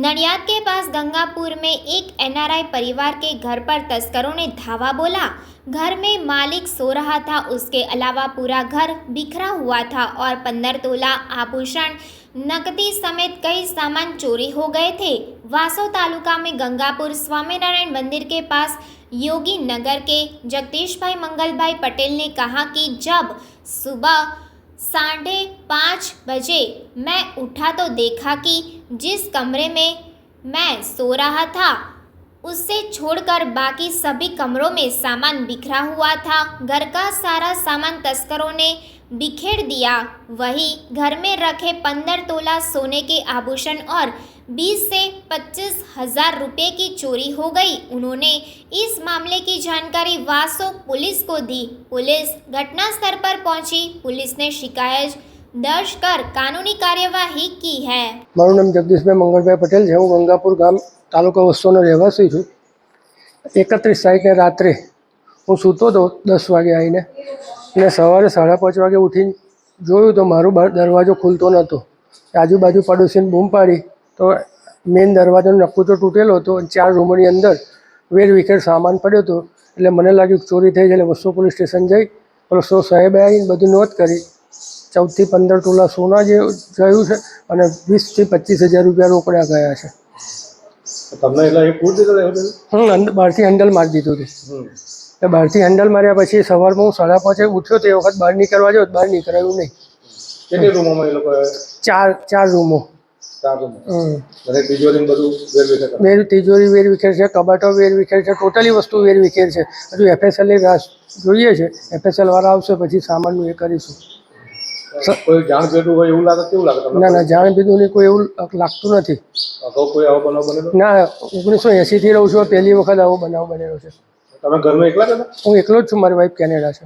नडियाद के पास गंगापुर में एक एनआरआई परिवार के घर पर तस्करों ने धावा बोला। घर में मालिक सो रहा था, उसके अलावा पूरा घर बिखरा हुआ था और 15 तोला आभूषण, नकदी समेत कई सामान चोरी हो गए थे। वासो तालुका में गंगापुर स्वामीनारायण मंदिर के पास योगी नगर के जगदीश भाई मंगलभाई पटेल ने कहा कि जब सुबह 5:30 बजे मैं उठा तो देखा कि जिस कमरे में मैं सो रहा था उससे छोड़कर बाकी सभी कमरों में सामान बिखरा हुआ था। घर का सारा सामान तस्करों ने बिखेर दिया। वहीं घर में रखे 15 तोला सोने के आभूषण और 20 से 25 हजार रुपये की चोरी हो गई। उन्होंने इस मामले की जानकारी वासो पुलिस को दी। पुलिस घटनास्थल पर पहुंची। पुलिस ने शिकायत दर्ज कर कानूनी कार्यवाही की है। મારું નામ જગદીશભાઈ મંગળભાઈ પટેલ છે। હું ગંગાપુર ગામ તાલુકા વસ્તુનો રહેવાસી છું। 31 તારીખે રાત્રે હું સૂતો હતો 10 વાગે આવીને, અને સવારે 5:30 વાગે ઉઠીને જોયું તો મારો દરવાજો ખુલતો નહોતો। આજુબાજુ પડોશીને બૂમ પાડી તો મેઇન દરવાજાનો નકુચો તૂટેલો હતો અને 4 રૂમોની અંદર વેરવિખેર સામાન પડ્યો હતો। એટલે મને લાગ્યું ચોરી થઈ છે, એટલે વસ્તુ પોલીસ સ્ટેશન જઈ પોલીસ સાહેબે આવીને બધું નોંધ કરી। 14 થી 15 તોલા સોના જે ગયું છે અને 20 થી 25 હજાર રૂપિયા રોકડા ગયા છે। તમને એટલે એ પૂર દીધો બહારથી હેન્ડલ મારી દીધું હતું। એટલે બહારથી હેન્ડલ માર્યા પછી સવારમાં હું 5:30 ઉઠ્યો તે વખત બહાર નીકળવા જાઉં, બહાર નીકળાયું નહીં। કેટલી રૂમોમાં એ લોકો ચાર રૂમો, 4 રૂમો અને તિજોરી બધું વેરવિખેર તિજોરી વેરવિખેર છે, કબાટો વેરવિખેર છે, ટોટલી વસ્તુ વેરવિખેર છે। હજુ FSL ની રાહ જોઈએ છે। FSL વાળા આવશે પછી સામાનનું એ કરીશું। કોઈ જાણ ભેટું હોય એવું લાગે? કેવું લાગે તમને? ના, જાણ ભેટું કોઈ એવું લાગતું નથી। અગાઉ કોઈ આવો બનાવ બનેલો? ના, 1980 થી રહું છું, પહેલી વખત આવો બનાવ બનેલો છે। તમે ઘરમાં એકલા જ હતા? હું એકલો જ છું, મારી વાઈફ કેનેડા છે।